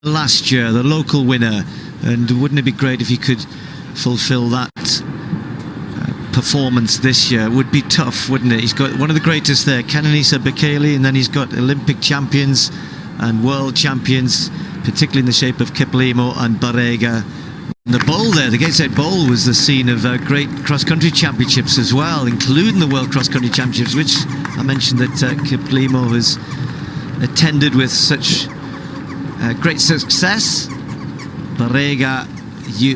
last year, the local winner, and wouldn't it be great if he could fulfill that performance this year? It would be tough, wouldn't it? He's got one of the greatest there, Kenenisa Bekele, and then he's got Olympic champions and world champions, particularly in the shape of Kiplimo and Barega. And the bowl there, the Gateshead Bowl, was the scene of great cross-country championships as well, including the World Cross-Country Championships, which I mentioned that Kiplimo has attended with such great success. Barega,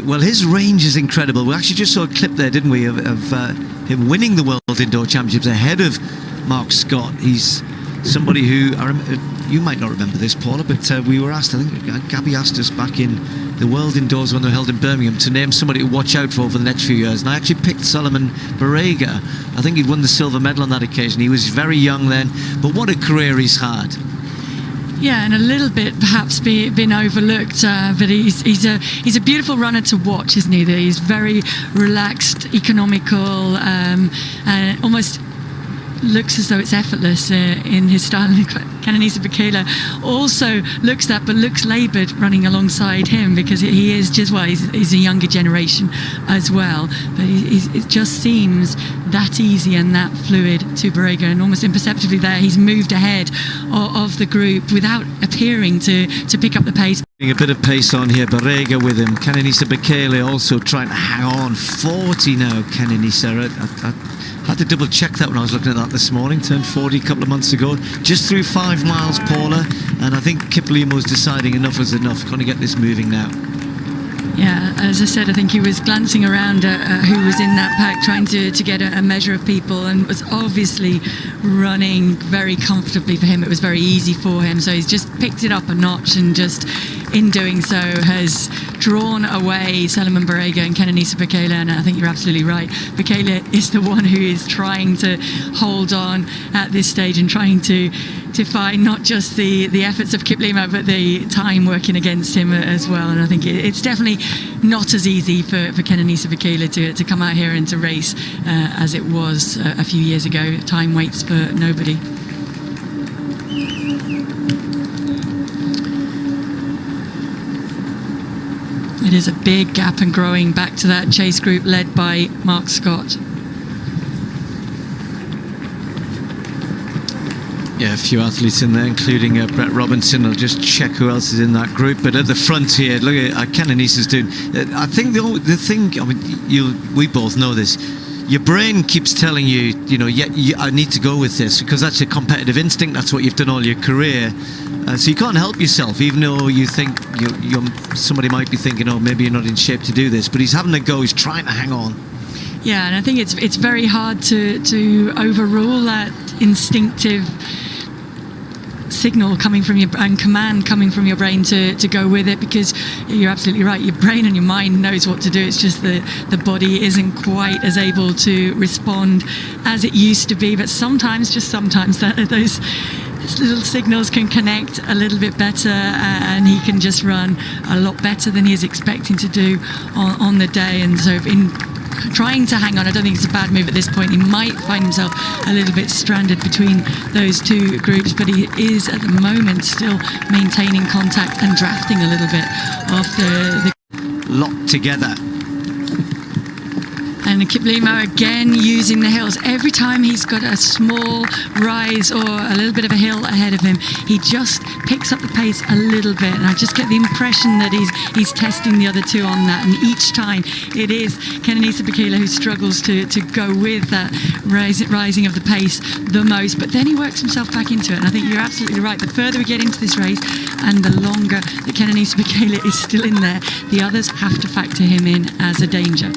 well, his range is incredible. We actually just saw a clip there, didn't we, of him winning the World Indoor Championships ahead of Mark Scott. He's somebody who, you might not remember this, Paula, but we were asked, I think Gabby asked us back in the World Indoors when they were held in Birmingham, to name somebody to watch out for the next few years. And I actually picked Selemon Barega. I think he won the silver medal on that occasion. He was very young then, but what a career he's had. Yeah, and a little bit perhaps been overlooked, but he's a beautiful runner to watch, isn't he? He's very relaxed, economical, almost looks as though it's effortless in his style. Kenenisa Bekele also looks that, but looks laboured running alongside him, because he is just, well, he's a younger generation as well, but it just seems that easy and that fluid to Barega, and almost imperceptibly there he's moved ahead of the group without appearing to pick up the pace. A bit of pace on here, Barega with him. Kenenisa Bekele also trying to hang on. 40 now, Kenenisa. I had to double check that when I was looking at that this morning. Turned 40 a couple of months ago. Just through 5 miles, Paula. And I think Kiplimo's deciding enough is enough. Going to get this moving now. Yeah, as I said, I think he was glancing around who was in that pack, trying to get a measure of people, and was obviously running very comfortably for him. It was very easy for him, so he's just picked it up a notch, and just in doing so has drawn away Selemon Barega and Kenenisa Bekele. And I think you're absolutely right, Bekele is the one who is trying to hold on at this stage, and trying to find not just the efforts of Kiplimo, but the time working against him as well. And I think it's definitely not as easy for Kenenisa Bekele to come out here and to race as it was a few years ago. Time waits for nobody. It is a big gap, and growing back to that chase group led by Mark Scott. Yeah, a few athletes in there, including Brett Robinson. I'll just check who else is in that group. But at the front here, look at Kenenisa's doing. I think the thing, I mean, we both know this. Your brain keeps telling you, I need to go with this, because that's a competitive instinct. That's what you've done all your career. So you can't help yourself, even though you think somebody might be thinking, oh, maybe you're not in shape to do this. But he's having a go. He's trying to hang on. Yeah, and I think it's very hard to overrule that instinctive signal coming from your, and command coming from your brain to go with it, because you're absolutely right, your brain and your mind knows what to do. It's just the body isn't quite as able to respond as it used to be. But sometimes, just sometimes, those little signals can connect a little bit better, and he can just run a lot better than he is expecting to do on the day. And so in trying to hang on, I don't think it's a bad move at this point. He might find himself a little bit stranded between those two groups, but he is at the moment still maintaining contact and drafting a little bit of the locked together. And Kiplimo again using the hills. Every time he's got a small rise or a little bit of a hill ahead of him, he just picks up the pace a little bit. And I just get the impression that he's testing the other two on that. And each time it is Kenenisa Bekele who struggles to go with that rising of the pace the most. But then he works himself back into it. And I think you're absolutely right. The further we get into this race, and the longer that Kenenisa Bekele is still in there, the others have to factor him in as a danger.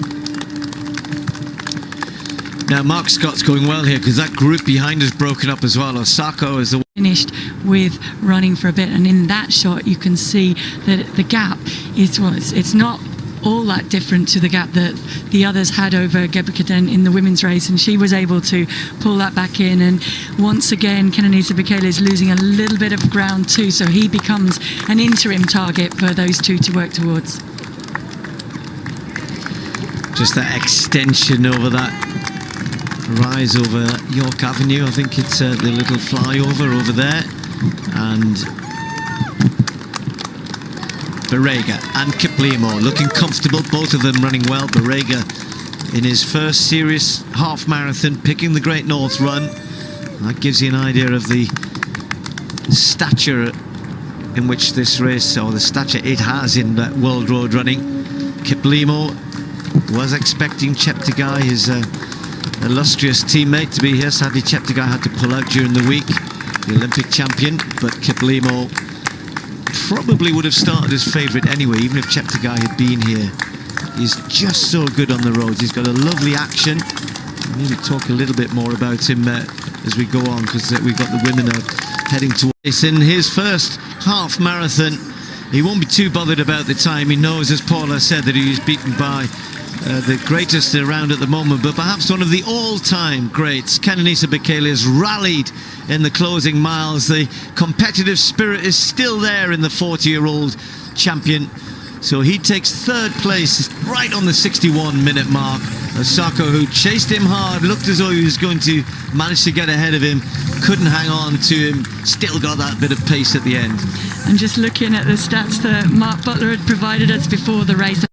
Now Mark Scott's going well here, because that group behind is broken up as well. Osako is the finished with running for a bit, and in that shot you can see that the gap is, well, it's not all that different to the gap that the others had over Gebrekeden in the women's race, and she was able to pull that back in. And once again Kenenisa Bekele is losing a little bit of ground too, so he becomes an interim target for those two to work towards. Just that extension over that rise over York Avenue. I think it's the little flyover over there, and Barega and Kiplimo looking comfortable, both of them running well. Barega in his first serious half marathon, picking the Great North Run. That gives you an idea of the stature in which this race, or the stature it has in world road running. Kiplimo was expecting Cheptegei, his illustrious teammate, to be here. Sadly, Cheptegei had to pull out during the week, the Olympic champion, but Kiplimo probably would have started as favourite anyway, even if Cheptegei had been here. He's just so good on the roads. He's got a lovely action. We'll maybe talk a little bit more about him as we go on, because we've got the women heading towards in his first half marathon. He won't be too bothered about the time. He knows, as Paula said, that he is beaten by the greatest around at the moment, but perhaps one of the all-time greats. Kenenisa Bekele has rallied in the closing miles. The competitive spirit is still there in the 40-year-old champion. So he takes third place right on the 61-minute mark. Osako, who chased him hard, looked as though he was going to manage to get ahead of him, couldn't hang on to him, still got that bit of pace at the end. And just looking at the stats that Mark Butler had provided us before the race,